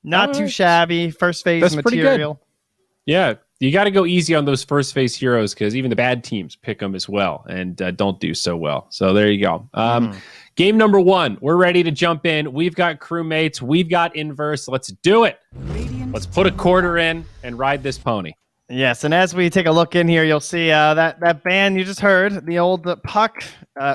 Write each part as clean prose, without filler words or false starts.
Not too shabby. First phase That's material. Pretty good. Yeah, you got to go easy on those first phase heroes because even the bad teams pick them as well and don't do so well. So there you go. Game number 1. We're ready to jump in. We've got Crewmates. We've got Inverse. Let's do it. Let's put a quarter in and ride this pony. Yes, and as we take a look in here, you'll see that band you just heard, the old Puck,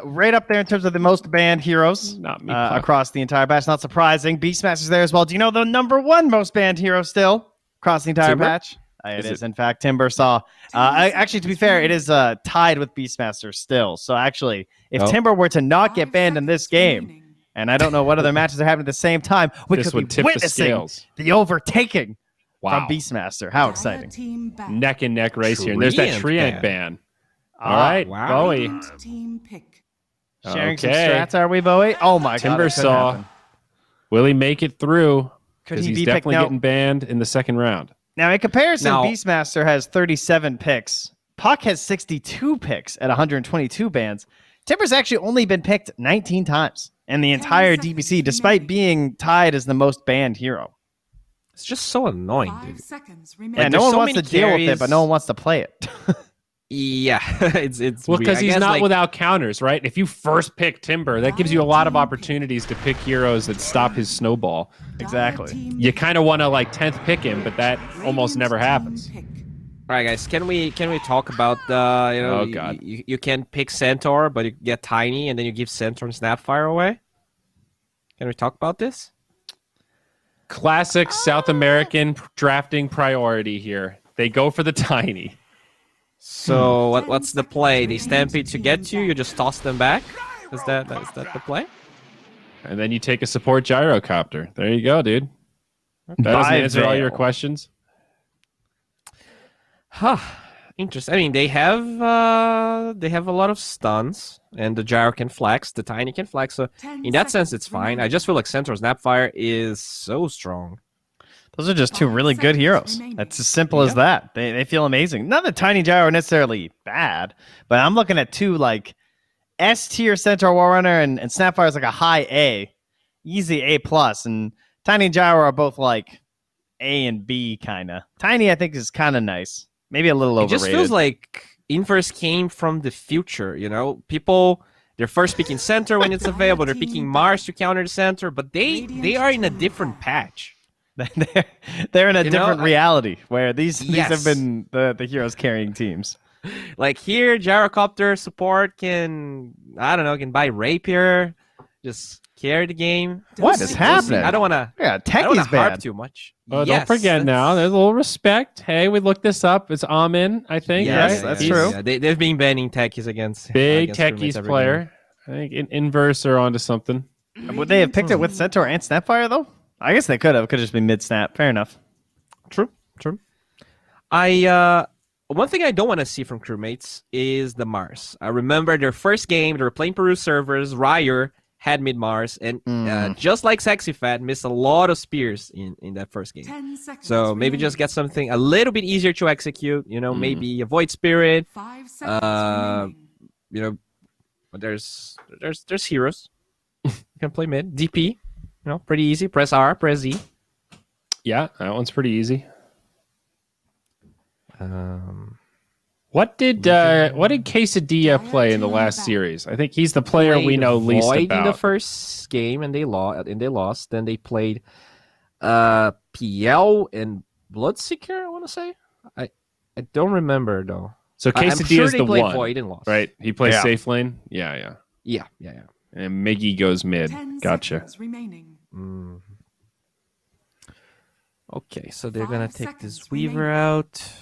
right up there in terms of the most banned heroes across the entire patch. Not surprising. Beastmaster's there as well. Do you know the number 1 most banned hero still across the entire patch? It is, in fact, Timber Saw. Actually, to be fair, it is tied with Beastmaster still. So actually, if Timber were to not get banned in this game, and I don't know what other matches are happening at the same time, we could be witnessing the overtaking from Beastmaster. How exciting. Neck and neck race here. And there's that Treant ban. All right, Bowie. Sharing some strats, are we, Bowie? Oh my God. Timber Saw. Will he make it through? Because he's definitely getting banned in the second round. Now, in comparison, Beastmaster has 37 picks. Puck has 62 picks at 122 bans. Timber's actually only been picked 19 times in the entire DPC, despite being tied as the most banned hero. It's just so annoying, dude. Yeah, no one wants to deal with it, but no one wants to play it. Yeah, it's well, because he's not without counters, right? If you first pick Timber, that gives you a lot of opportunities to pick heroes that stop his snowball. Exactly. You kind of want to 10th pick him, but that almost never happens. All right, guys, can we talk about oh God, you can pick Centaur, but you get Tiny, and then you give Centaur and Snapfire away? Can we talk about this? Classic South American drafting priority here. They go for the Tiny. So what's the play? They stampede to get you. You just toss them back. Is that the play? And then you take a support gyrocopter. There you go, dude. That doesn't answer all your questions. Huh. Interesting. I mean, they have a lot of stuns, and the gyro can flex. The Tiny can flex. So in that sense, it's fine. I just feel like Centaur Snapfire is so strong. Those are just 2 really good heroes. That's as simple as that. They feel amazing. Not that Tiny Gyro are necessarily bad, but I'm looking at 2 S tier Centaur Warrunner and Snapfire is a high A, easy A+, and Tiny Gyro are both A and B kind of. Tiny, I think, is kind of nice. Maybe a little overrated. It just feels like Inverse came from the future, you know? People, they're first picking Centaur when it's available. They're picking Mars to counter the Centaur, but they are in a different patch. They're in a different reality where these have been the heroes carrying teams. Like here, Gyrocopter support can buy Rapier, just carry the game. What is happening? I don't want to. Yeah, Techie's bad too much. Oh, don't forget now. There's a little respect. Hey, we looked this up. It's Amin, I think. Yes, right? that's true. Yeah, they've been banning Techies against Techies player. I think Inverse are onto something. Would they have picked it with Centaur and Snapfire though? I guess they could have. Could have just been mid-snap. Fair enough. True. One thing I don't want to see from Crewmates is the Mars. I remember their first game, they were playing Peru servers, Ryer had mid-Mars, and just like Sexy Fat, missed a lot of spears in that first game. So maybe just get something a little bit easier to execute, maybe a Void Spirit. 5 seconds remaining. But there's heroes. You can play mid. DP. Pretty easy. Press R, press Z. Yeah, that one's pretty easy. What did Quesadilla play in the last series? I think he's the player we know least Void about. In the first game, and they lost. Then they played PL and Bloodseeker, I want to say. I don't remember though. So Quesadilla is the one, Void and lost. right? He plays safe lane. Yeah. And Miggy goes mid. 10 Gotcha. seconds remaining. Okay, so they're gonna 5 take this seconds Weaver remaining. out.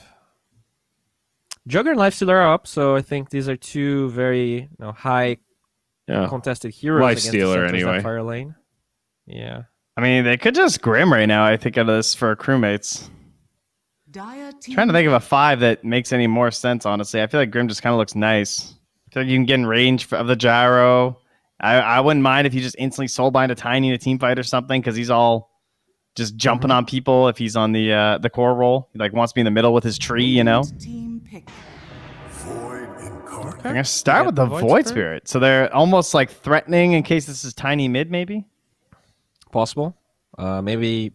Jugger and Lifestealer are up, so I think these are 2 very high contested heroes against the Lifestealer Centaurs anyway. that fire lane. Yeah. I mean, they could just Grim right now, I think, out of this for Crewmates. Trying to think of a 5 that makes any more sense, honestly. I feel like Grim just kind of looks nice. I feel like you can get in range of the gyro. I wouldn't mind if you just instantly soulbind a Tiny in a team fight or something, because he's all just jumping on people if he's on the core roll. He wants to be in the middle with his tree, Team pick. I'm going to start with the Void Spirit. So they're almost threatening in case this is Tiny mid, maybe? Possible. Maybe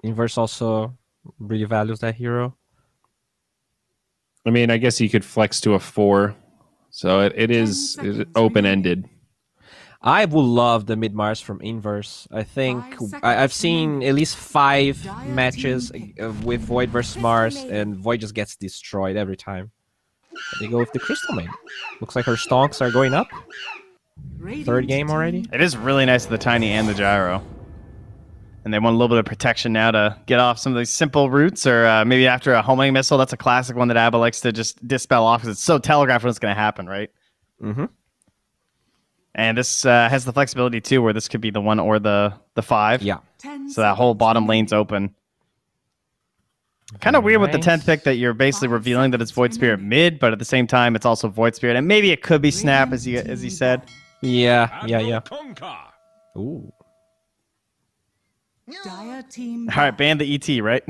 Inverse also really values that hero. I mean, I guess he could flex to a 4. So it is open-ended. I would love the mid Mars from Inverse. I think I've seen at least 5 matches with Void versus Mars, and Void just gets destroyed every time. They go with the Crystal Main. Looks like her stonks are going up. 3rd game already. It is really nice with the Tiny and the Gyro. And they want a little bit of protection now to get off some of these simple routes, or maybe after a homing missile. That's a classic one that ABBA likes to just dispel off because it's so telegraphed when it's going to happen, right? Mm-hmm. And this has the flexibility, too, where this could be the 1 or the 5. Yeah. So that whole bottom lane's open. Kind of weird with the 10th pick that you're basically revealing that it's Void Spirit mid, but at the same time, it's also Void Spirit. And maybe it could be Snap, as he said. Yeah. Ooh. All right, ban the ET, right?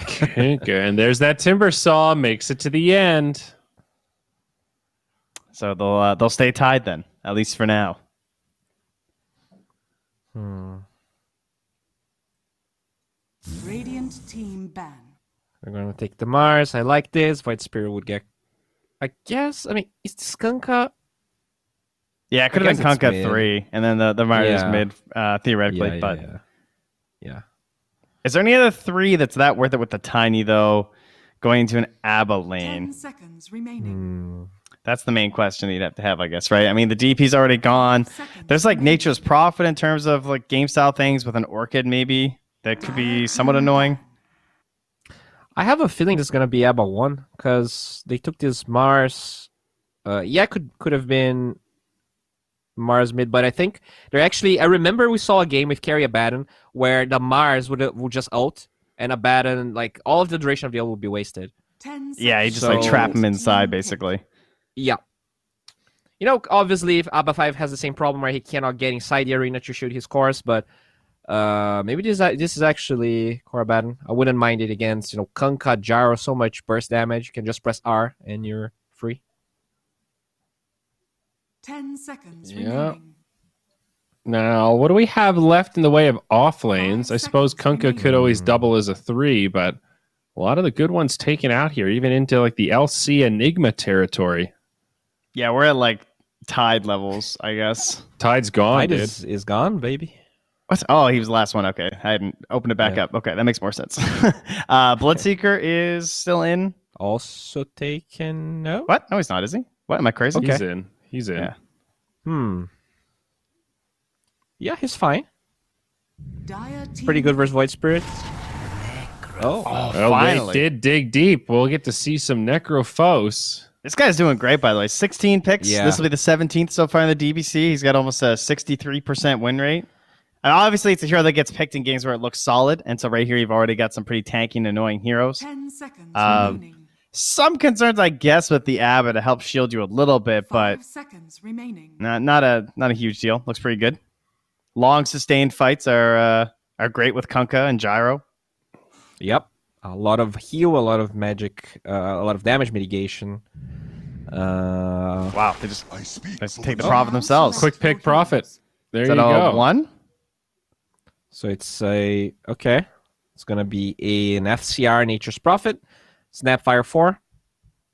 Okay, and there's that Timber Saw. Makes it to the end. So they'll stay tied then, at least for now. Radiant team ban. We're going to take the Mars. I like this. Void Spirit would get... I guess... I mean, is the Skunka... Yeah, it could have been Kunkka 3, and then the Mars mid, theoretically. Yeah. Is there any other 3 that's that worth it with the Tiny, though, going into an ABBA lane? 10 seconds remaining. That's the main question you'd have, I guess, right? I mean, the DP's already gone. There's like Nature's Prophet in terms of like game style things with an Orchid, maybe. That could be somewhat annoying. I have a feeling it's going to be ABBA 1, because they took this Mars. Could have been Mars mid, but I think they're actually... I remember we saw a game with Carry Abaddon where the Mars would just ult, and Abaddon, like, all of the duration of the ult would be wasted. Yeah, he just like trap him inside, basically. Yeah. You know, obviously, if ABBA 5 has the same problem where he cannot get inside the arena to shoot his cores, but maybe this is actually Core Abaddon. I wouldn't mind it against, Kunkka, Gyro, so much burst damage. You can just press R and you're free. 10 seconds remaining. Now, what do we have left in the way of off lanes? I suppose Kunkka could always double as a 3, but a lot of the good ones taken out here, even into like the LC Enigma territory. Yeah, we're at like Tide levels, I guess. Tide's gone, Tide dude. is gone, baby. What? Oh, he was the last one. Okay, I hadn't opened it back up. Okay, that makes more sense. Bloodseeker is still in. Also taken. No. What? No, he's not. Is he? What? Am I crazy? Okay. He's in. Yeah. Yeah, he's fine. Pretty good versus Void Spirit. Oh, finally. They did dig deep. We'll get to see some Necrophos. This guy's doing great, by the way. 16 picks. Yeah. This will be the 17th so far in the DPC. He's got almost a 63% win rate. And obviously, it's a hero that gets picked in games where it looks solid. And so right here, you've already got some pretty tanky and annoying heroes. 10 seconds remaining. Some concerns, I guess, with the ABBA to help shield you a little bit, but 5 seconds remaining. not a huge deal. Looks pretty good. Long sustained fights are great with Kunkka and Gyro. Yep. A lot of heal, a lot of magic, a lot of damage mitigation. Wow, they just take the profit themselves. Quick pick profit. There Is you that go. all one? So it's okay. It's gonna be an FCR Nature's Prophet, Snapfire 4,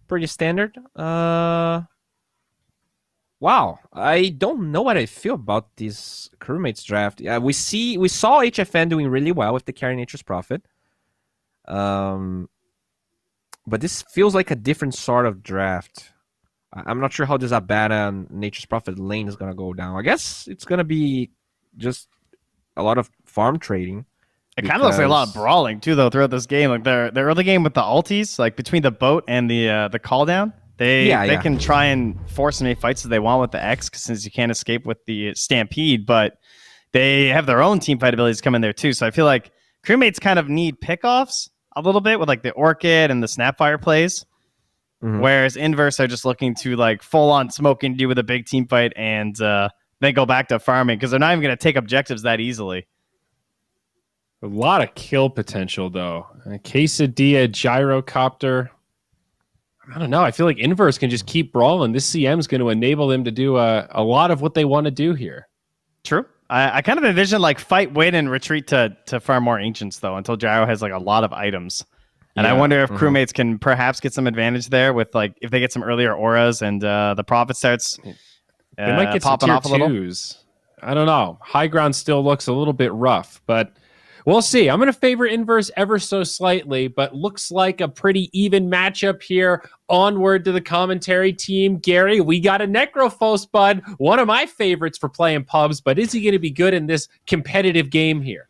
pretty standard. Wow, I don't know what I feel about this Crewmates draft. We saw HFN doing really well with the Carry Nature's Prophet. But this feels like a different sort of draft. I'm not sure how this Abada and Nature's Prophet lane is gonna go down. I guess it's gonna be just a lot of farm trading. It kind of looks like a lot of brawling too, though, throughout this game. Like the early game with the ultis, like between the boat and the call down, they can try and force as many fights as they want with the X, since you can't escape with the Stampede. But they have their own team fight abilities come in there too. So I feel like Crewmates kind of need pickoffs a little bit with like the Orchid and the Snapfire plays, whereas Inverse are just looking to like full on smoke and do with a big team fight and then go back to farming because they're not even going to take objectives that easily. A lot of kill potential, though. Quesadilla, Gyrocopter. I don't know. I feel like Inverse can just keep brawling. This CM is going to enable them to do a lot of what they want to do here. True. I kind of envision like fight, win, and retreat to farm more ancients though until Gyro has like a lot of items. And I wonder if crewmates can perhaps get some advantage there with like if they get some earlier auras and the Prophet starts they might get popping some off a little. twos. I don't know. High ground still looks a little bit rough, but we'll see. I'm going to favor Inverse ever so slightly, but looks like a pretty even matchup here. Onward to the commentary team. Gary, we got a Necrophos, bud. One of my favorites for playing pubs, but is he going to be good in this competitive game here?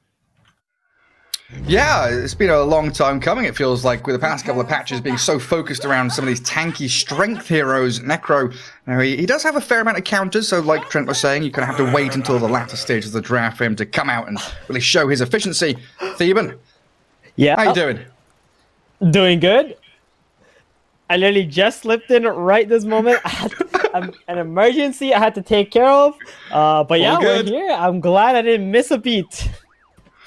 Yeah, it's been a long time coming, it feels like, with the past couple of patches being so focused around some of these tanky strength heroes. Necro, he does have a fair amount of counters, so like Trent was saying, you kind of have to wait until the latter stage of the draft for him to come out and really show his efficiency. Theban, yeah, how you doing? Doing good. I literally just slipped in right this moment. I had an emergency I had to take care of, but yeah, we're here. I'm glad I didn't miss a beat.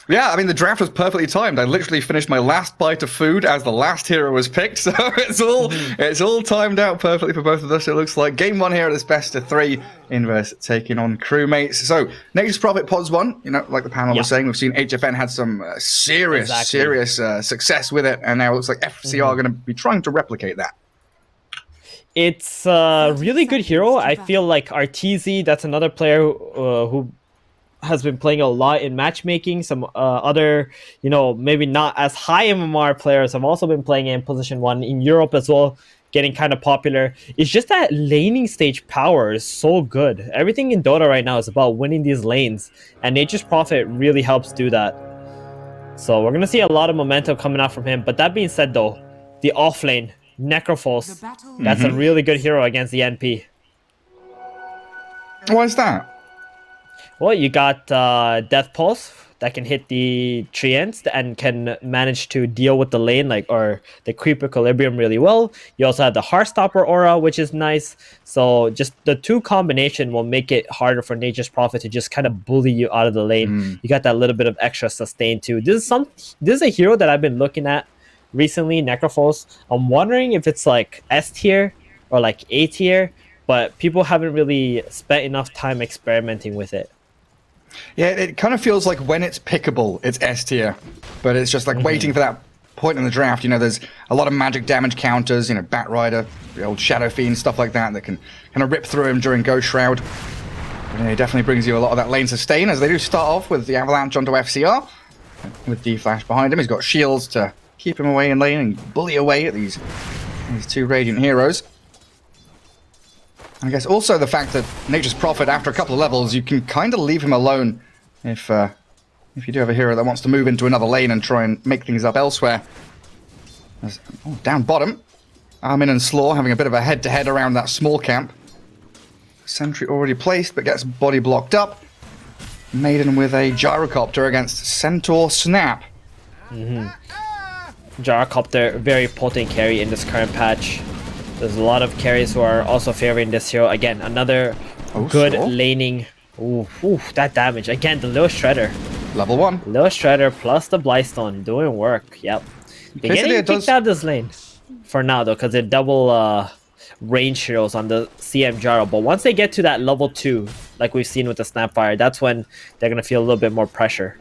Yeah, I mean, the draft was perfectly timed. I literally finished my last bite of food as the last hero was picked, so it's all timed out perfectly for both of us, it looks like. Game 1 here at this best of 3, Inverse taking on Crewmates. So, Nature's Prophet pods 1, you know, like the panel was saying, we've seen HFN had some serious success with it, and now it looks like FCR are going to be trying to replicate that. It's a really good hero. I feel like Arteezy, that's another player who has been playing a lot in matchmaking. Some other, you know, maybe not as high MMR players have also been playing in position 1 in Europe as well, getting kind of popular. It's just that laning stage power is so good. Everything in Dota right now is about winning these lanes, and Nature's Prophet really helps do that. So we're going to see a lot of momentum coming out from him. But that being said, though, the offlane, Necrophos, that's a really good hero against the NP. Why is that? Well, you got Death Pulse that can hit the treants and can manage to deal with the lane or the creep equilibrium really well. You also have the Heartstopper aura, which is nice. So just the two combination will make it harder for Nature's Prophet to just kind of bully you out of the lane. You got that little bit of extra sustain too. This is a hero that I've been looking at recently, Necrophos. I'm wondering if it's like S tier or like A tier, but people haven't really spent enough time experimenting with it. Yeah, it kind of feels like when it's pickable, it's S tier, but it's just like waiting for that point in the draft. You know, there's a lot of magic damage counters, you know, Bat Rider, the old Shadow Fiend, stuff like that can kind of rip through him during Ghost Shroud. And it definitely brings you a lot of that lane sustain, as they do start off with the Avalanche onto FCR, with D-Flash behind him. He's got shields to keep him away in lane and bully away at these two Radiant heroes. I guess also the fact that Nature's Prophet, after a couple of levels, you can kind of leave him alone if you do have a hero that wants to move into another lane and try and make things up elsewhere. Down bottom, Armin and Slaw having a bit of a head-to-head around that small camp. Sentry already placed, but gets body blocked up. Maiden with a Gyrocopter against Centaur Snap. Gyrocopter, very potent carry in this current patch. There's a lot of carries who are also favoring this hero. Again, another good laning. Ooh, that damage. Again, the Lil Shredder. Level 1. Lil Shredder plus the Blightstone doing work. Yep. They're getting kicked out of this lane for now, though, because they're double range heroes on the CM Gyro. But once they get to that level 2, like we've seen with the Snapfire, that's when they're going to feel a little bit more pressure.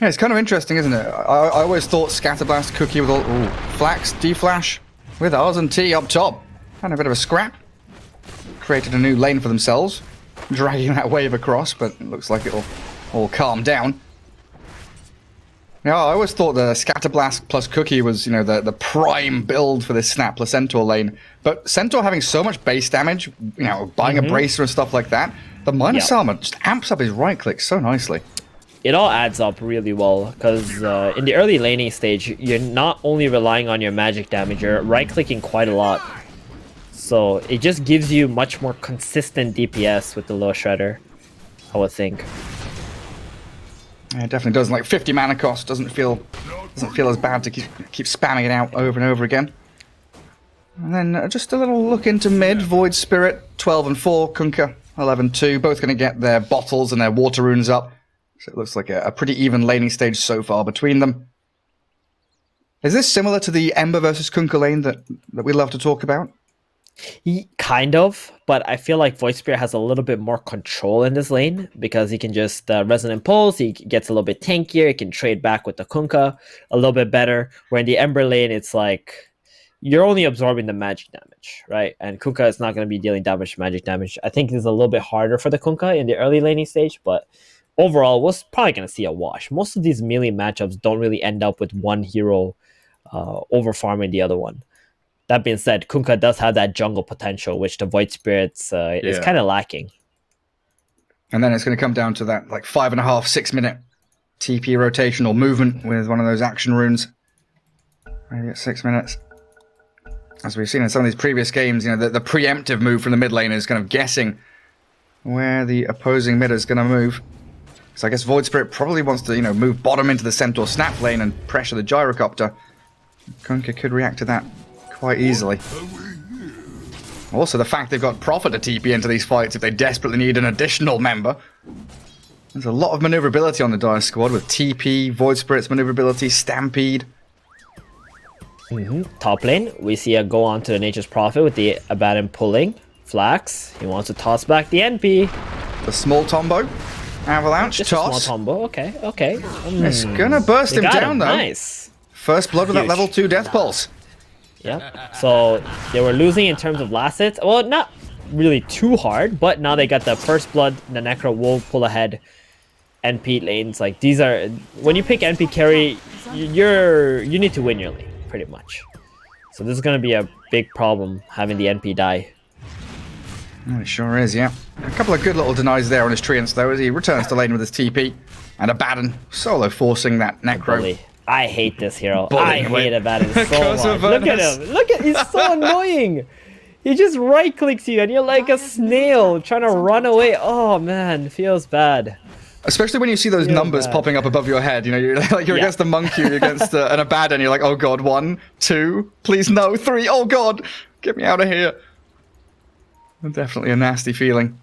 Yeah, it's kind of interesting, isn't it? I always thought Scatterblast Cookie with all Flax, D-Flash with R's and T up top. Had a bit of a scrap. Created a new lane for themselves. Dragging that wave across, but it looks like it'll all calm down. Yeah, I always thought the Scatterblast plus Cookie was, you know, the prime build for this Snap plus Centaur lane. But Centaur having so much base damage, you know, buying a Bracer and stuff like that, the minus armor just amps up his right click so nicely. It all adds up really well, because in the early laning stage, you're not only relying on your magic damage, you're right-clicking quite a lot. So it just gives you much more consistent DPS with the Low Shredder, I would think. Yeah, it definitely does. Like 50 mana cost doesn't feel as bad to keep spamming it out over and over again. And then just a little look into mid. Void Spirit 12 and 4, Kunkka 11-2, both going to get their bottles and their water runes up. So it looks like a pretty even laning stage so far between them. Is this similar to the Ember versus Kunkka lane that we love to talk about? Kind of, but I feel like Void Spirit has a little bit more control in this lane because he can just Resonant Pulse, he gets a little bit tankier, he can trade back with the Kunkka a little bit better, where in the Ember lane, it's like, you're only absorbing the magic damage, right? And Kunkka is not going to be dealing magic damage. I think it's a little bit harder for the Kunkka in the early laning stage, but overall, we're probably going to see a wash. Most of these melee matchups don't really end up with one hero over-farming the other one. That being said, Kunkka does have that jungle potential, which the Void Spirits is kind of lacking. And then it's going to come down to that like 5.5, 6 minute TP rotational movement with one of those action runes. Maybe at 6 minutes. As we've seen in some of these previous games, you know, the preemptive move from the mid lane is kind of guessing where the opposing mid is going to move. So I guess Void Spirit probably wants to, you know, move bottom into the Centaur snap lane and pressure the Gyrocopter. Kunkka could react to that quite easily. Also, the fact they've got Prophet to TP into these fights if they desperately need an additional member. There's a lot of maneuverability on the Dire squad with TP, Void Spirit's maneuverability, Stampede. Top lane, we see a go on to the Nature's Prophet with the Abaddon pulling. Flax, he wants to toss back the NP. The small Tombo. Avalanche, Just toss. A small combo, okay. It's gonna burst him down though. Nice. First blood with that level 2 Death Pulse. Yep. So they were losing in terms of last hits. Well, not really too hard, but now they got the first blood. The Necro will pull ahead. NP lanes, like these are when you pick NP carry, you need to win your lane pretty much. So this is gonna be a big problem having the NP die. Oh, it sure is, yeah. A couple of good little denies there on his Treants though, as he returns to lane with his TP. And Abaddon solo forcing that Necro. I hate this hero. I hate Abaddon so much. Look at him. He's so annoying. He just right clicks you and you're like a snail trying to run away. Oh man, feels bad. Especially when you see those numbers popping up above your head. You know, you're like against a monkey, you're against an Abaddon. You're like, oh god, 1, 2, please no, 3. Oh god, get me out of here. Definitely a nasty feeling.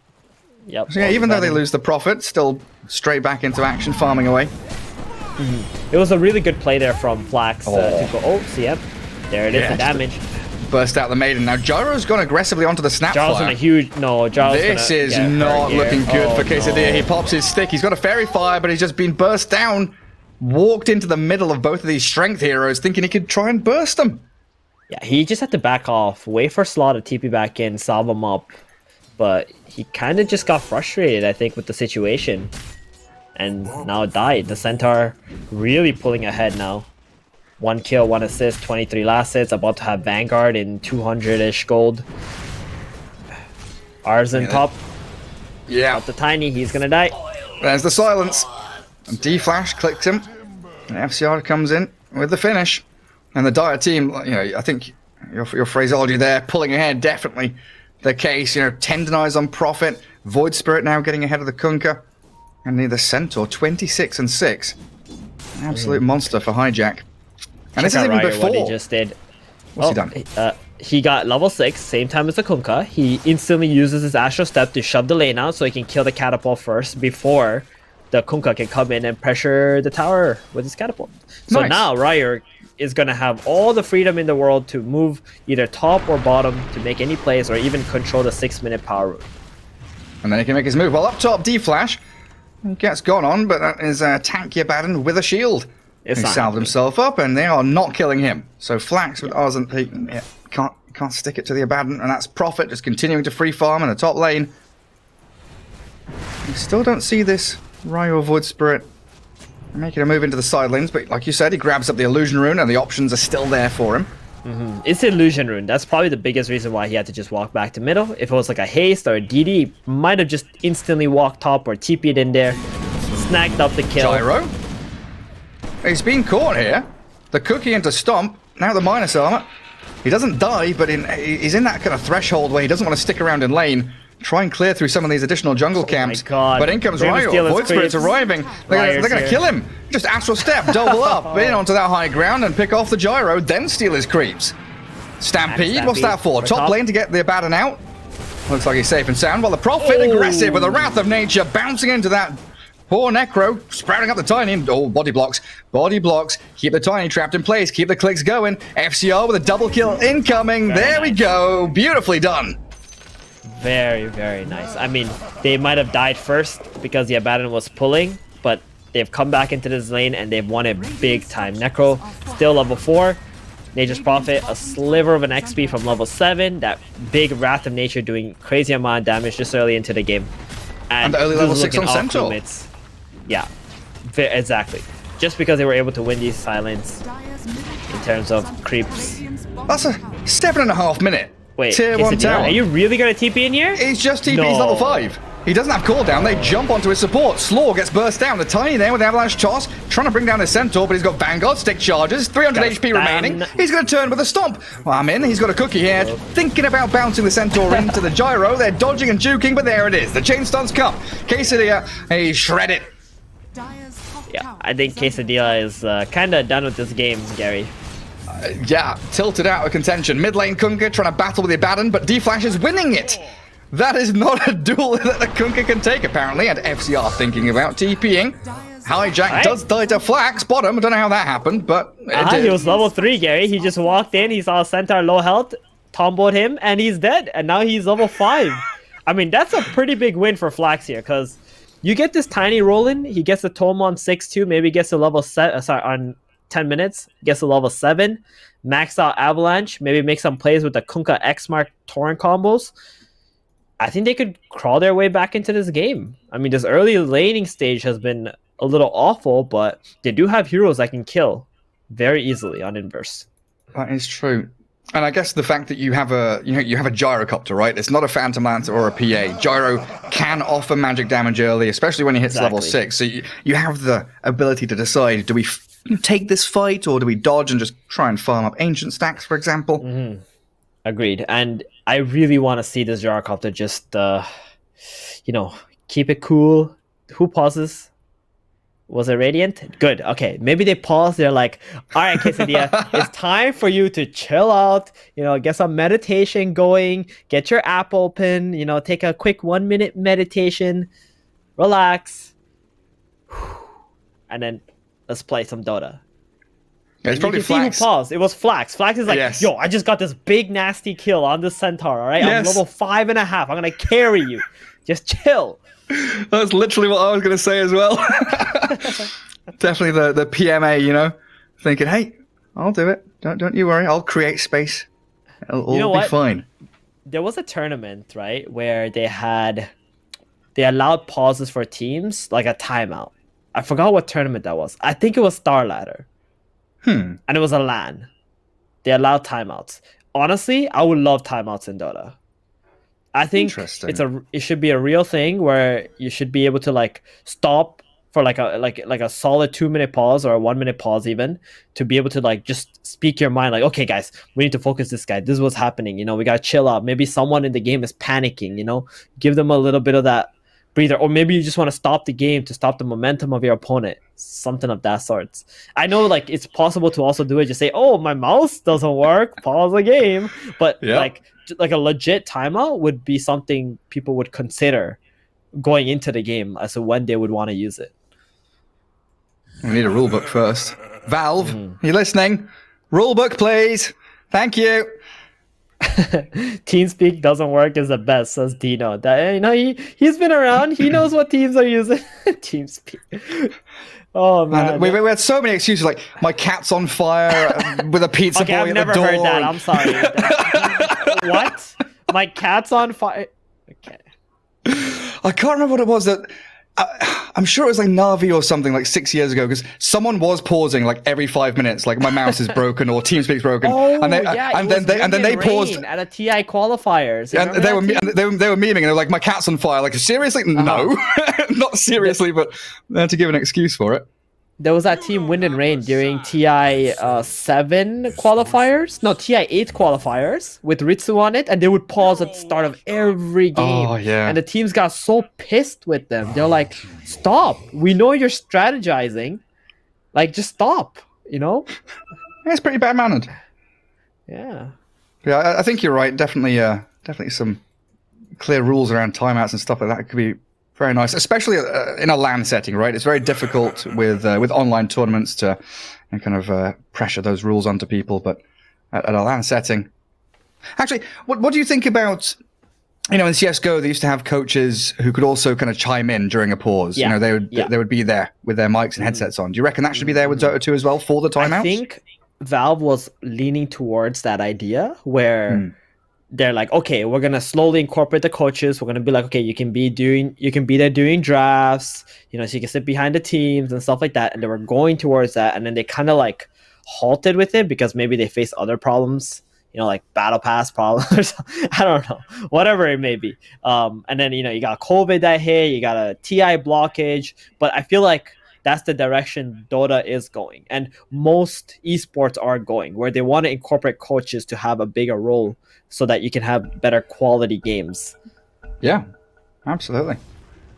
Yep. So yeah, even though they lose the Prophet, still straight back into action, farming away. It was a really good play there from Flax to go. Oh, see, yep. There it is, the damage. Burst out the Maiden. Now Gyro's gone aggressively onto the Snapfire. Gyro's in a huge... No, Gyro's This is not looking good for Quesadilla. He pops his stick. He's got a Fairy Fire, but he's just been burst down. Walked into the middle of both of these strength heroes, thinking he could try and burst them. Yeah, he just had to back off, wait for Slaw to TP back in, salve him up. But he kind of just got frustrated, I think, with the situation. And now died. The Centaur really pulling ahead now. 1 kill, 1 assist, 23 last hits. About to have Vanguard in 200-ish gold. Arzen top. Yeah. Out the Tiny, he's gonna die. There's the silence. And D-Flash clicks him. And FCR comes in with the finish. And the Dire team, you know, I think your phraseology there, pulling ahead, definitely the case. You know, 10 denies on Prophet. Void Spirit now getting ahead of the Kunkka. And the Centaur, 26 and 6. Absolute monster for Hijack. And this is even before. What he just did. What's he done? He got level 6, same time as the Kunkka. He instantly uses his Astral Step to shove the lane out so he can kill the Catapult first before the Kunkka can come in and pressure the tower with his Catapult. So now Ryer is going to have all the freedom in the world to move either top or bottom to make any plays or even control the 6-minute power route. And then he can make his move. Well, up top, D-Flash gets gone on, but that is Tanky Abaddon with a shield. He salved himself up, and they are not killing him. So Flax with Arzen can't stick it to the Abaddon, and that's Prophet just continuing to free farm in the top lane. We still don't see this Ryo Void Spirit making a move into the side lanes, but like you said, he grabs up the Illusion Rune, and the options are still there for him. It's the Illusion Rune. That's probably the biggest reason why he had to just walk back to middle. If it was like a Haste or a DD, he might have just instantly walked top or TP'd in there, snagged up the kill. Gyro. He's been caught here. The cookie into Stomp. Now the minus armor. He doesn't die, but he's in that kind of threshold where he doesn't want to stick around in lane. Try and clear through some of these additional jungle camps. But in comes Ryo. Void Spirit's arriving. They're going to kill him. Just Astral Step, double up, in onto that high ground and pick off the Gyro, then steal his creeps. Stampede, what's that for? Top lane to get the Abaddon out. Looks like he's safe and sound. While the Prophet aggressive with the Wrath of Nature bouncing into that Poor Necro, sprouting up the Tiny. Oh, body blocks. Body blocks. Keep the Tiny trapped in place. Keep the clicks going. FCR with a double kill incoming. There we go. Beautifully done. Very, very nice. I mean, they might have died first because the Abaddon was pulling, but they've come back into this lane and they've won it big time. Necro still level 4. Nature's Prophet, a sliver of an XP from level 7. That big Wrath of Nature doing crazy amount of damage just early into the game. And the early level 6 on Centaur. Yeah, exactly. Just because they were able to win these silence in terms of creeps. That's a 7.5 minute. Wait, Tier 1 tower. Are you really going to TP in here? He's just TP's level 5. He doesn't have cooldown. They jump onto his support. Slaw gets burst down. The Tiny there with the Avalanche Toss, trying to bring down his Centaur, but he's got Vanguard, stick charges, 300 HP remaining. He's going to turn with a stomp. Well, I'm in. He's got a cookie here. Thinking about bouncing the Centaur into the gyro. They're dodging and juking, but there it is. The chain stuns come. Quesadilla, he's shredded. Yeah, I think Quesadilla is kind of done with this game, Gary. Yeah, tilted out of contention. Mid lane Kunkka trying to battle with the Abaddon, but D-Flash is winning it. That is not a duel that the Kunkka can take, apparently, and FCR thinking about TPing. Hijack does die to Flax, bottom. I don't know how that happened, but it did. He was level 3, Gary. He just walked in, he saw Centaur low health, tomboed him, and he's dead, and now he's level 5. I mean, that's a pretty big win for Flax here, because you get this Tiny rolling, he gets the Tome on 6-2, maybe gets to level 7, on 10 minutes, gets to level 7, max out Avalanche, maybe make some plays with the Kunkka X-Mark Torrent combos. I think they could crawl their way back into this game. I mean, this early laning stage has been a little awful, but they do have heroes that can kill very easily on Inverse. That is true. And I guess the fact that you have a you have a gyrocopter, right? It's not a Phantom Lance or a PA. Gyro can offer magic damage early, especially when he hits level 6. So you have the ability to decide, do we take this fight or do we dodge and just try and farm up ancient stacks, for example? Mm-hmm. Agreed. And I really want to see this gyrocopter just, keep it cool. Who pauses? Was it Radiant? Good. Okay. Maybe they pause. They're like, all right, Quesadilla, it's time for you to chill out, get some meditation going, get your app open, take a quick 1-minute meditation, relax, and then let's play some Dota. Yeah, it's probably Flax. Who paused. It was Flax. Flax is like, yo, I just got this big nasty kill on the Centaur, all right? I'm level 5.5. I'm going to carry you. Just chill. That's literally what I was going to say as well. Definitely the PMA, thinking, hey, I'll do it. Don't you worry. I'll create space. It'll all be fine. There was a tournament, right, where they allowed pauses for teams, like a timeout. I forgot what tournament that was. I think it was Star Ladder. And it was a LAN. They allowed timeouts. Honestly, I would love timeouts in Dota. I think it should be a real thing where you should be able to stop for like a solid 2-minute pause or a 1-minute pause even to be able to just speak your mind okay guys, we need to focus this guy. This is what's happening. We gotta chill out. Maybe someone in the game is panicking. Give them a little bit of that breather, or maybe you just want to stop the game to stop the momentum of your opponent, something of that sort. I know it's possible to also do it, just say, oh, my mouse doesn't work, pause the game, but like a legit timeout would be something people would consider going into the game as to when they would want to use it. We need a rulebook first. Valve, you listening? Rulebook, please. Thank you. TeamSpeak doesn't work is the best, says Dino. That he's been around. He knows what teams are using. TeamSpeak. Oh man, we had so many excuses like my cat's on fire with a pizza boy I've at the door. never heard that. I'm sorry. What? My cat's on fire. Okay. I can't remember what it was that. I'm sure it was Navi or something 6 years ago because someone was pausing every 5 minutes, my mouse is broken or TeamSpeak's broken. Oh, and then they paused at a TI qualifiers. And they were memeing and they were like, my cat's on fire. Seriously? No, not seriously, but they had to give an excuse for it. There was that team Wind and Rain during TI 7 qualifiers. No, TI 8 qualifiers with Ritsu on it, and they would pause at the start of every game. Oh, yeah. And the teams got so pissed with them. They're like, stop. We know you're strategizing. Just stop, It's pretty bad-mannered. Yeah. Yeah, I think you're right. Definitely some clear rules around timeouts and stuff like that could be Very nice, especially in a LAN setting, right? It's very difficult with online tournaments to kind of pressure those rules onto people, but at a LAN setting. Actually, what do you think about, in CSGO, they used to have coaches who could also kind of chime in during a pause. Yeah. They would be there with their mics and headsets on. Do you reckon that should be there with Dota 2 as well for the timeouts? I think Valve was leaning towards that idea where they're like, okay, we're gonna slowly incorporate the coaches. We're gonna be like, okay, you can be there doing drafts, so you can sit behind the teams and stuff like that. And they were going towards that, and then they kind of like halted with it because maybe they faced other problems, like battle pass problems. I don't know, whatever it may be. And then you got COVID that hit, you got a TI blockage, but I feel like that's the direction Dota is going, and most esports are going, where they want to incorporate coaches to have a bigger role so that you can have better quality games. Yeah, absolutely.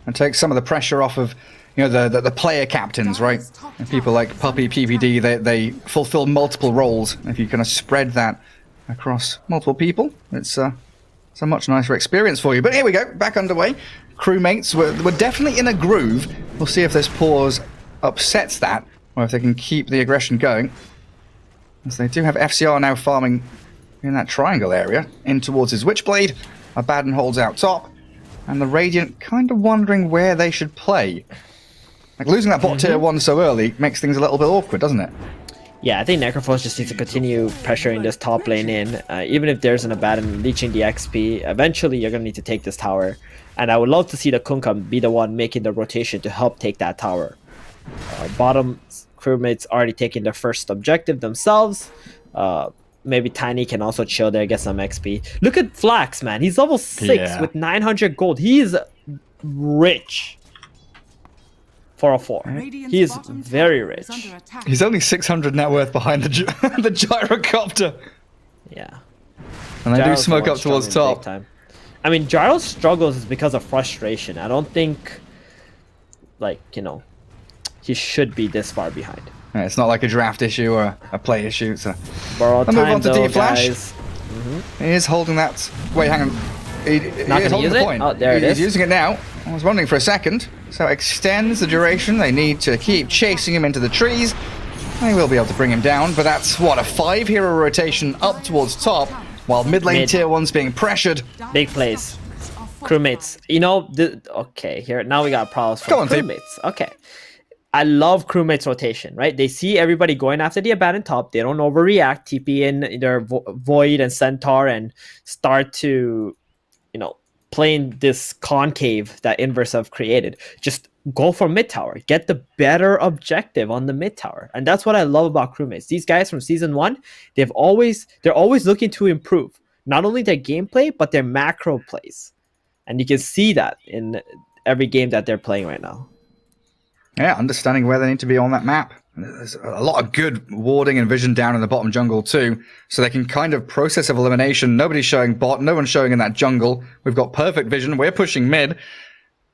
And take some of the pressure off of the player captains, right? And people like Puppy, PVD, they fulfill multiple roles. If you kind of spread that across multiple people, it's a much nicer experience for you. But here we go, back underway. Crewmates, we're definitely in a groove. We'll see if this pause upsets that, or if they can keep the aggression going. As they do have FCR now farming in that triangle area, in towards his Witchblade. Abaddon holds out top, and the Radiant kind of wondering where they should play. Like, losing that bot tier 1 so early makes things a little bit awkward, doesn't it? Yeah, I think Necrophos just needs to continue pressuring this top lane in. Even if there's an Abaddon leeching the XP, eventually you're going to need to take this tower. And I would love to see the Kunkka be the one making the rotation to help take that tower. Bottom Crewmates already taking their first objective themselves. Maybe Tiny can also chill there, get some XP. Look at Flax, man. He's level 6 with 900 gold. He is rich. 404. He is very rich. He's only 600 net worth behind the gyrocopter. Yeah. And they do smoke up towards top. Time. I mean, Gyro's struggles is because of frustration. I don't think, he should be this far behind. Yeah, it's not like a draft issue or a play issue. So I'll move on to D-Flash. He is holding that. Wait, hang on. He is holding the point. Oh, there it is. He's using it now. I was wondering for a second. So extends the duration. They need to keep chasing him into the trees. They will be able to bring him down, but that's what, a 5-hero rotation up towards top, while mid lane tier 1's being pressured. Big plays. Crewmates. Okay, here now we got problems from Crewmates. Okay. I love Crewmates rotation, right? They see everybody going after the Abaddon top. They don't overreact, TP in their Void and Centaur and start to, play in this concave that Inverse have created. Just go for mid tower. Get the better objective on the mid tower. And that's what I love about Crewmates. These guys from season 1, they're always looking to improve. Not only their gameplay, but their macro plays. And you can see that in every game that they're playing right now. Yeah, understanding where they need to be on that map. There's a lot of good warding and vision down in the bottom jungle too, so they can kind of process of elimination. Nobody's showing bot, no one's showing in that jungle. We've got perfect vision, we're pushing mid.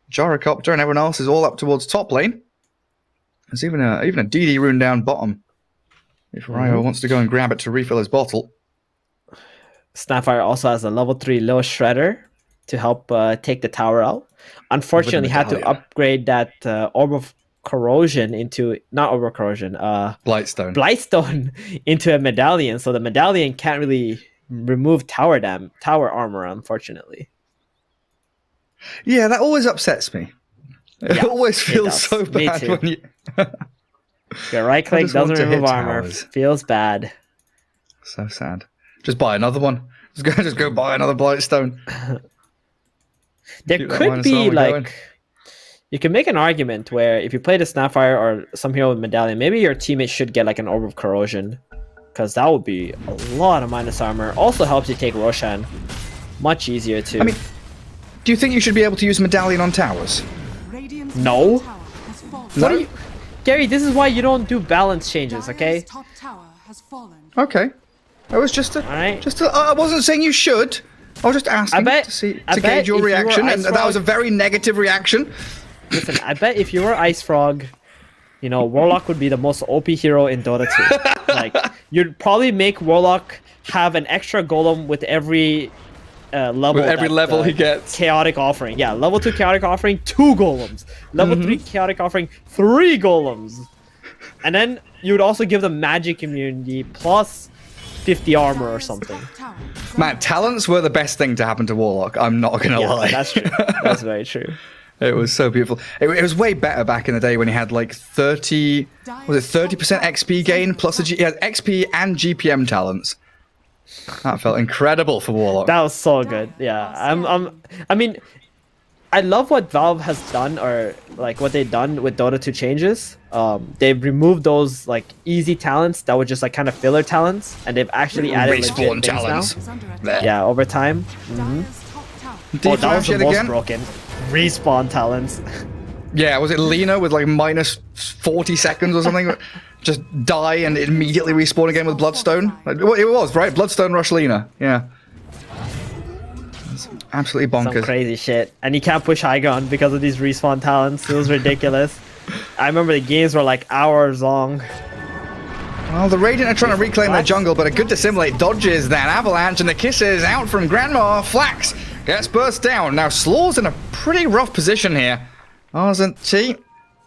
Gyrocopter and everyone else is all up towards top lane. There's even a DD rune down bottom. If Ryo wants to go and grab it to refill his bottle. Snapfire also has a level 3 low shredder to help take the tower out. Unfortunately, had to upgrade that Orb of Corrosion into Blightstone into a medallion, so the medallion can't really remove tower armor, unfortunately. Yeah, that always upsets me. It always feels so bad when you your right click doesn't remove armor. Feels bad. So sad. Just buy another one. Just go buy another Blightstone. There could be you can make an argument where if you play the Snapfire or some hero with medallion, maybe your teammate should get like an Orb of Corrosion, because that would be a lot of minus armor. Also helps you take Roshan much easier too. I mean, do you think you should be able to use medallion on towers? No. What are you, Gary? This is why you don't do balance changes, okay? Okay. I was I wasn't saying you should. I was just asking to gauge your reaction, and that was a very negative reaction. Listen, I bet if you were Ice Frog, Warlock would be the most OP hero in Dota 2. Like, you'd probably make Warlock have an extra golem with every level. With every level he gets. Chaotic Offering. Yeah, level 2 Chaotic Offering, 2 golems. Level 3 Chaotic Offering, 3 golems. And then you would also give them magic immunity plus 50 armor or something. Man, talents were the best thing to happen to Warlock. I'm not going to lie. That's true. That's very true. It was so beautiful. It was way better back in the day when he had like 30% XP gain plus he had XP and GPM talents. That felt incredible for Warlock. That was so good. Yeah, I mean, I love what Valve has done, or like what they've done with Dota 2 changes. They've removed those like easy talents that were just like kind of filler talents, and they've actually added respawn legit talents. Now. Yeah, over time. Oh, that was the most broken. Respawn talents. Yeah, was it Lena with like minus 40 seconds or something? Just die and immediately respawn again with Bloodstone? Like, it was, right? Bloodstone Rush Lena. Yeah. That's absolutely bonkers. Some crazy shit. And you can't push high ground because of these respawn talents. It was ridiculous. I remember the games were like hours long. Well, the Radiant are trying to reclaim their jungle, but a good dissimulate dodges that avalanche, and the kisses out from Grandma. Flax gets burst down. Now, Slaw's in a pretty rough position here. T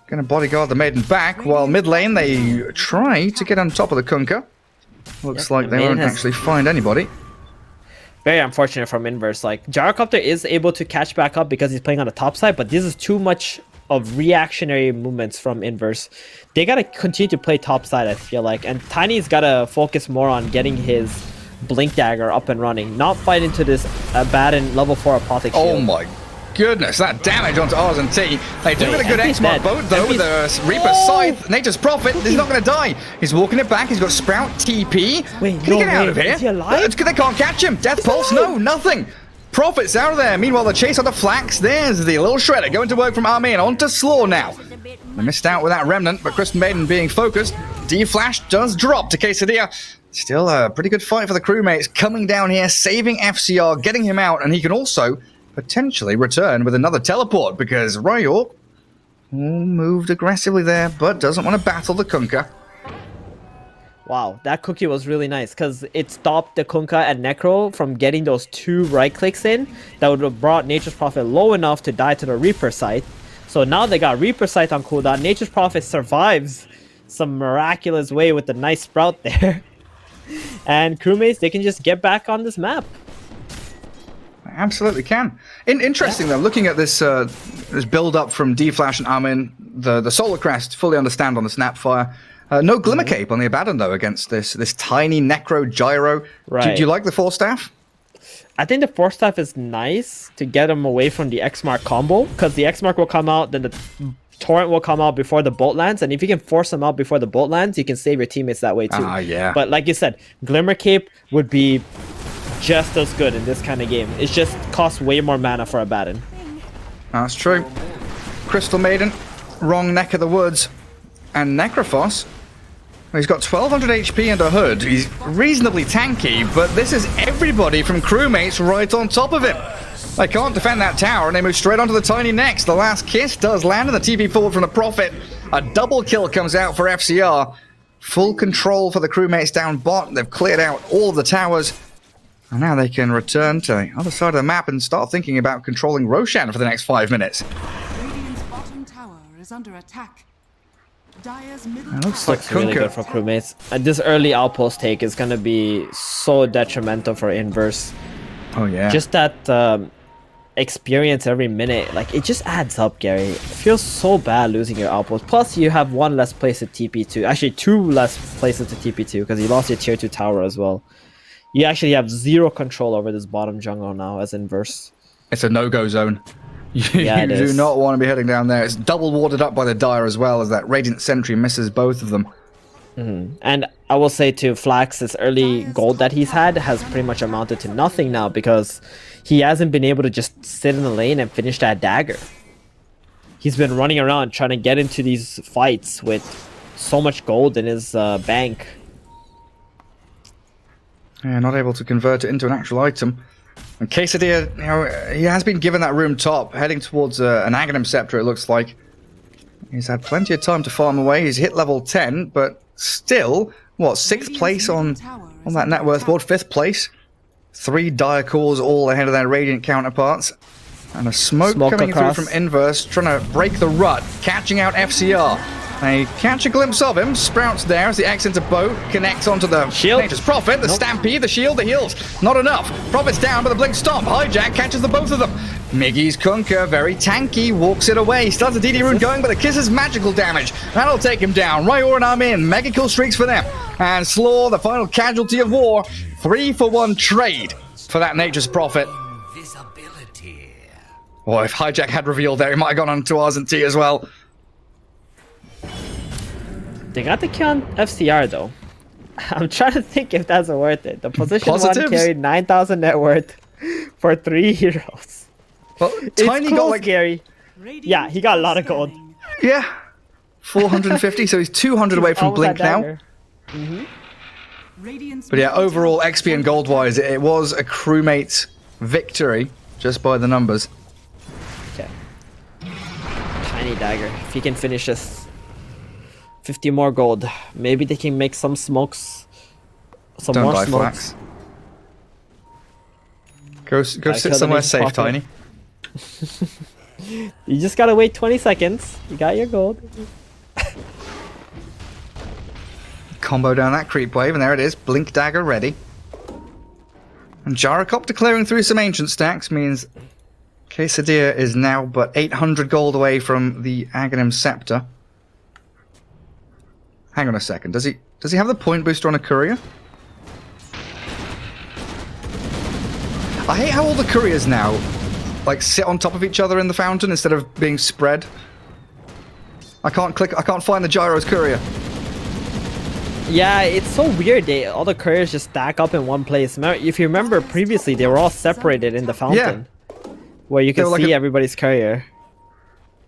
gonna bodyguard the maiden back, while mid lane they try to get on top of the Kunkka. Looks like they won't actually find anybody. Very unfortunate from Inverse. Like, Gyrocopter is able to catch back up because he's playing on the top side, but this is too much of reactionary movements from Inverse. They gotta continue to play top side, I feel like, and Tiny's gotta focus more on getting his Blink Dagger up and running, not fight into this Abaddon level 4 Apothic shield. Oh my goodness, that damage onto T. They do get a good X-Mark boat though with the Reaper's Scythe. Nature's Prophet, he's not going to die. He's walking it back, he's got Sprout, TP. Can he get out of here? Is he alive? They can't catch him. Death Pulse, no, nothing. Prophet's out of there. Meanwhile, the chase on the Flax. There's the little Shredder going to work from Army and onto Slaw now. They missed out with that Remnant, but Crystal Maiden being focused. D-Flash does drop to Quesadilla. Still a pretty good fight for the crewmates coming down here, saving FCR, getting him out, and he can also potentially return with another teleport because Ryo moved aggressively there, but doesn't want to battle the Kunkka. Wow, that cookie was really nice because it stopped the Kunkka and Necro from getting those 2 right clicks in that would have brought Nature's Prophet low enough to die to the Reaper Scythe. So now they got Reaper Scythe on cooldown. Nature's Prophet survives some miraculous way with the nice Sprout there. And crewmates, they can just get back on this map. Absolutely can. Interesting though, looking at this this build up from D-Flash and Armin, the Solar Crest fully understand on the Snapfire. No Glimmer Cape on the Abaddon though against this tiny Necro Gyro. Right. Do you like the Force Staff? I think the Force Staff is nice to get him away from the X-Mark combo, because the X-Mark will come out, then the Torrent will come out before the bolt lands, and if you can force them out before the bolt lands, you can save your teammates that way too. Yeah. But like you said, Glimmer Cape would be just as good in this kind of game. It just costs way more mana for Abaddon. That's true. Crystal Maiden, wrong neck of the woods. And Necrophos, he's got 1200 HP and a hood. He's reasonably tanky, but this is everybody from crewmates right on top of him. They can't defend that tower, and they move straight onto the Tiny next. The last kiss does land, and the TP forward from the Prophet. A double kill comes out for FCR. Full control for the crewmates down bot. They've cleared out all of the towers. And now they can return to the other side of the map and start thinking about controlling Roshan for the next 5 minutes. Radiant's bottom tower is under attack. Dire's middle Looks like Looks really good for crewmates. And this early outpost take is going to be so detrimental for Inverse. Oh yeah. Just that experience every minute, like, it just adds up, Gary. It feels so bad losing your outpost. Plus, you have 1 less place to TP to. Actually, 2 less places to TP to because you lost your tier 2 tower as well. You actually have 0 control over this bottom jungle now as Inverse. It's a no-go zone. Yeah, you do not want to be heading down there. It's double warded up by the Dire as well, as that Radiant Sentry misses both of them. And I will say to Flax, this early gold that he's had has pretty much amounted to nothing now because he hasn't been able to just sit in the lane and finish that dagger. He's been running around trying to get into these fights with so much gold in his bank. Yeah, not able to convert it into an actual item. And Quesadilla, you know, he has been given that room top, heading towards an Aghanim Scepter, it looks like. He's had plenty of time to farm away. He's hit level 10, but still, what, 6th place on that net worth board? 5th place? 3 dire cores all ahead of their Radiant counterparts. And a smoke coming through from Inverse, trying to break the rut, catching out FCR. They catch a glimpse of him. Sprouts there as the X into boat connects onto the shield. Nature's Prophet, the Stampede, the shield, the heals. Not enough. Prophet's down, but the Blink Stomp. Hijack catches the both of them. Miggy's Kunkka, very tanky, walks it away. Starts the DD rune going, but the kisses magical damage. That'll take him down. Ryor and Armin, mega kill streaks for them. And Slaw, the final casualty of war. 3-for-1 trade for that Nature's Prophet. Oh, if Hijack had revealed there, he might have gone on to Ars and T as well. They got the kill on FCR though. I'm trying to think if that's worth it. The position Positives? 1 carried 9,000 net worth for 3 heroes. Well, Tiny got like Gary. Yeah, he got a lot of gold. Yeah, 450, so he's 200 away from Blink now. But yeah, overall XP and gold wise, it was a Crewmates victory just by the numbers. Okay. Tiny Dagger. If he can finish this. 50 more gold. Maybe they can make some smokes. Some Don't more buy smokes. Flax. Go sit somewhere safe, Tiny. You just gotta wait 20 seconds. You got your gold. Combo down that creep wave, and there it is. Blink Dagger ready. And Gyrocopter clearing through some ancient stacks means Quesadilla is now but 800 gold away from the Aghanim Scepter. Hang on a second. Does he have the point booster on a courier? I hate how all the couriers now like sit on top of each other in the fountain instead of being spread. I can't find the Gyro's courier. Yeah, it's so weird. All the couriers just stack up in one place. If you remember previously, they were all separated in the fountain. Yeah. Where you can see everybody's courier.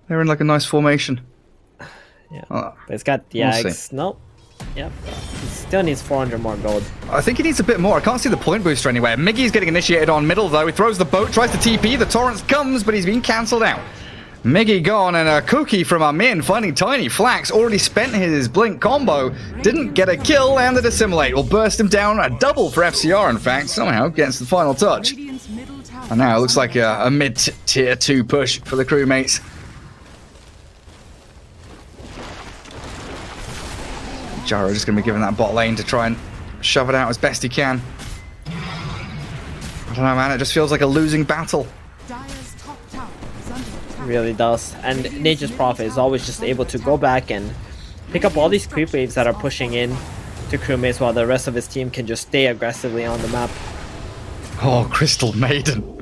They're in like a nice formation. Yeah, but it's got the eggs. Nope. Yep. He still needs 400 more gold. I think he needs a bit more. I can't see the point booster anywhere. Miggy's getting initiated on middle though. He throws the boat, tries to TP. The Torrents comes, but he's been cancelled out. Miggy gone, and a cookie from Armin finding Tiny. Flax already spent his blink combo. Didn't get a kill, and the Dissimilate will burst him down. A double for FCR, in fact. Somehow gets the final touch. And now it looks like a mid-tier 2 push for the Crewmates. Gyro just going to be given that bot lane to try and shove it out as best he can. I don't know, man. It just feels like a losing battle. It really does. And Nature's Prophet is always just able to go back and pick up all these creep waves that are pushing in to Crewmates while the rest of his team can just stay aggressively on the map. Oh, Crystal Maiden.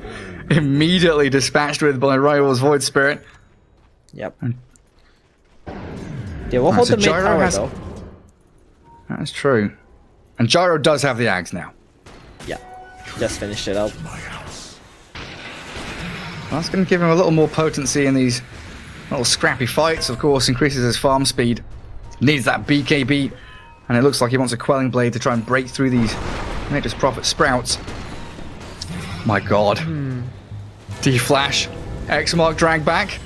Immediately dispatched with by Ryor's Void Spirit. Yep. They will hold the main tower though. That's true. And Gyro does have the Ags now. Yeah, just finished it up. That's going to give him a little more potency in these little scrappy fights. Of course, increases his farm speed. Needs that BKB. And it looks like he wants a Quelling Blade to try and break through these Nature's Prophet sprouts. My god. D-Flash. X-Mark drag back.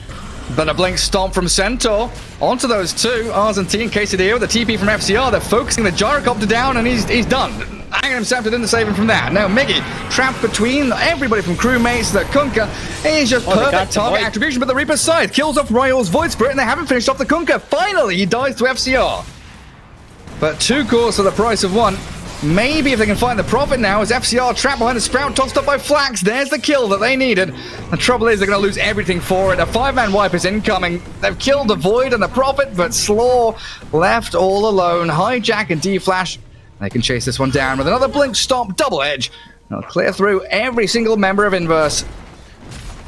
But a Blink Stomp from Centaur. Onto those two. Ars and T and Quesadilla with the TP from FCR. They're focusing the Gyrocopter down, and he's done. Aghanim Scepter didn't save him from that. Now Miggy trapped between everybody from Crewmates. The Kunkka. He's just perfect target attribution, but the Reaper's Scythe kills off Ryor's Void Spirit, and they haven't finished off the Kunkka. Finally, he dies to FCR. But 2 cores for the price of 1. Maybe if they can find the Prophet now, as FCR trapped behind the Sprout, tossed up by Flax. There's the kill that they needed. The trouble is they're going to lose everything for it. A 5-man wipe is incoming. They've killed the Void and the Prophet, but Slaw left all alone. Hijack and D-Flash, they can chase this one down with another Blink Stomp double edge. They'll clear through every single member of Inverse.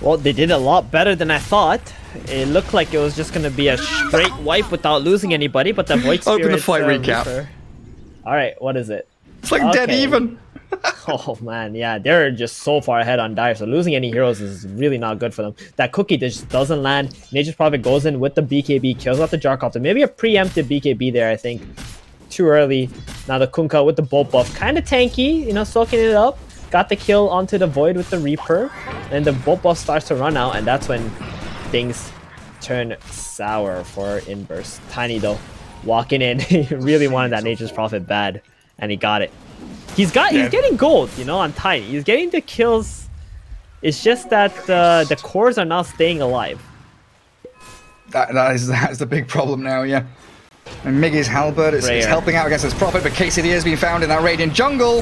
Well, they did a lot better than I thought. It looked like it was just going to be a straight wipe without losing anybody, but the Void Spirit... Open the fight recap. Alright, what is it? It's like dead even. Oh man, yeah, they're just so far ahead on Dire, so losing any heroes is really not good for them. That cookie just doesn't land. Nature's Prophet goes in with the BKB, kills out the Gyrocopter. Maybe a preemptive BKB there, I think. Too early. Now the Kunkka with the bolt buff, kind of tanky, you know, soaking it up. Got the kill onto the Void with the Reaper, and the bolt buff starts to run out, and that's when things turn sour for Inverse. Tiny though, walking in, he really wanted that Nature's Prophet bad, and he got it. He's getting gold, you know, on Tiny. He's getting the kills. It's just that the cores are not staying alive. That's the big problem now, yeah. And Miggy's Halberd is helping out against this Prophet, but KCD has been found in that Radiant jungle.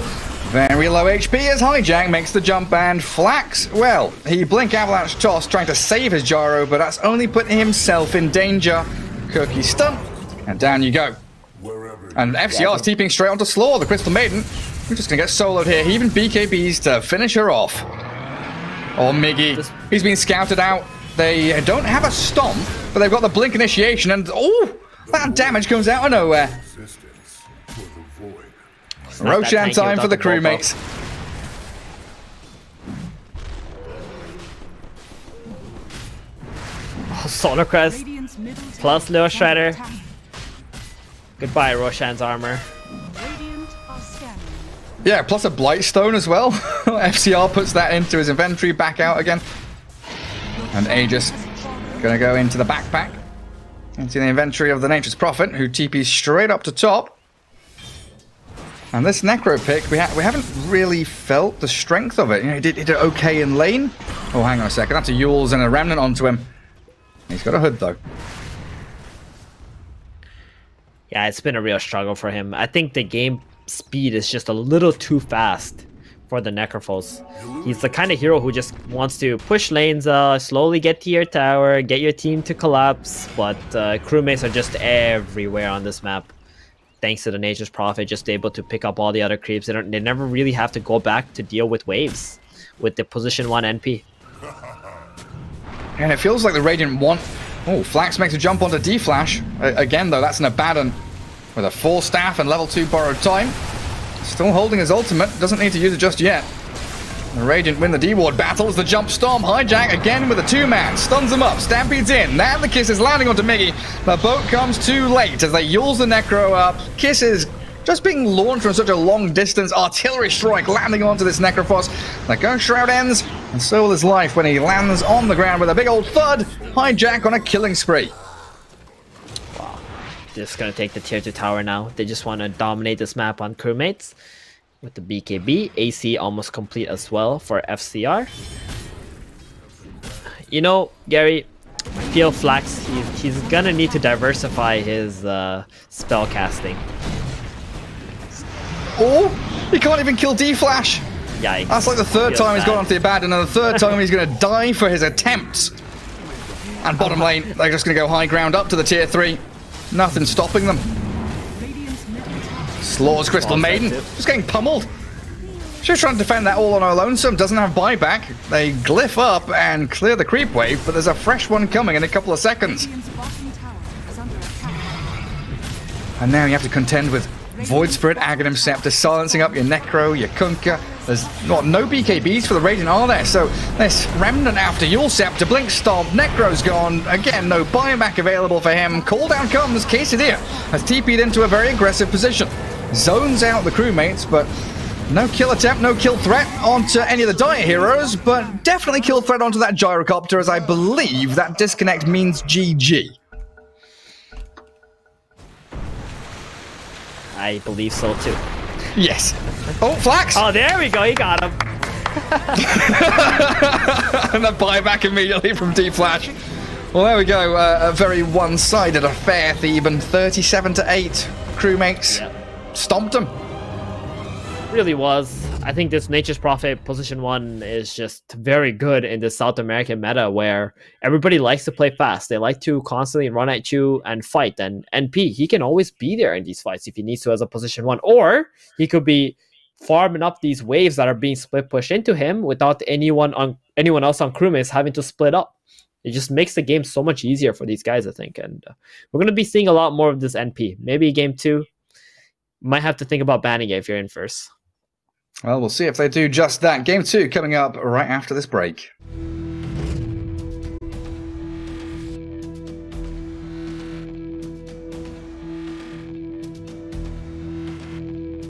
Very low HP as Hijack makes the jump, and Flax, well, he blink avalanche toss trying to save his gyro, but that's only putting himself in danger. Kirky stun, and down you go. And FCR is TPing straight onto Slaw, the Crystal Maiden. We're just gonna get soloed here. He even BKBs to finish her off. Or Miggy, he's been scouted out. They don't have a stomp, but they've got the blink initiation, and oh, that damage comes out of nowhere. Roshan time for the crewmates. Oh, Solar Crest plus Leo Shredder. Goodbye, Roshan's armor. Yeah, plus a Blightstone as well. FCR puts that into his inventory, back out again. And Aegis gonna go into the backpack. Into the inventory of the Nature's Prophet, who TP's straight up to top. And this Necro pick, we haven't really felt the strength of it. You know, he did it okay in lane. Oh, hang on a second. That's a Yules and a Remnant onto him. He's got a hood, though. Yeah, it's been a real struggle for him. I think the game speed is just a little too fast for the Necrophos. He's the kind of hero who just wants to push lanes, slowly get to your tower, get your team to collapse, but crewmates are just everywhere on this map. Thanks to the Nature's Prophet, just able to pick up all the other creeps. They never really have to go back to deal with waves with the position 1 NP. And it feels like the Radiant want... Oh, Flax makes a jump onto D-Flash. Again, though, that's an Abaddon with a 4 staff and level 2 borrowed time. Still holding his ultimate. Doesn't need to use it just yet. The Radiant win the D-Ward battle as the jump storm. Hijack again with a 2-man. Stuns him up. Stampedes in. Now the Kiss is landing onto Miggy. The boat comes too late as they Yules the Necro up. Kiss is just being launched from such a long distance. Artillery strike landing onto this Necrophos. The Ghost Shroud ends, and so will his life when he lands on the ground with a big old thud. Hijack on a killing spree. Wow. Just gonna take the tier 2 tower now. They just want to dominate this map on crewmates. With the BKB, AC almost complete as well for FCR. You know, Gary, I feel Flax, he's gonna need to diversify his spell casting. Oh, he can't even kill D-Flash. Yikes. That's like the third time he's gone onto the Abaddon, and the third time he's gonna die for his attempts. And bottom lane, they're just gonna go high ground up to the tier 3. Nothing stopping them. Slaw's Crystal Maiden, just getting pummeled. She's trying to defend that all on her lonesome, doesn't have buyback. They glyph up and clear the creep wave, but there's a fresh one coming in a couple of seconds. And now you have to contend with Void Spirit, Aghanim Scepter, silencing up your Necro, your Kunkka. There's no BKBs for the Radiant, are there? So this Remnant after Yule Scepter, Blink Stomp, Necro's gone. Again, no buyback available for him. Call down comes, Quesadilla has TP'd into a very aggressive position. Zones out the crewmates, but no kill attempt, no kill threat onto any of the Dire heroes, but definitely kill threat onto that Gyrocopter, as I believe that disconnect means GG. I believe so too. Yes. Oh, Flax! Oh, there we go, he got him. And the buyback immediately from D-Flash. Well, there we go. A very one-sided affair, Theban. 37-8. Crewmates stomped them. Really was. I think this Nature's Prophet position 1 is just very good in the South American meta, where everybody likes to play fast. They like to constantly run at you and fight. And NP, he can always be there in these fights if he needs to as a position 1. Or he could be farming up these waves that are being split pushed into him without anyone else on crewmates having to split up. It just makes the game so much easier for these guys, I think. And we're going to be seeing a lot more of this NP. Maybe game 2. Might have to think about banning it if you're in first. Well, we'll see if they do just that. Game 2 coming up right after this break.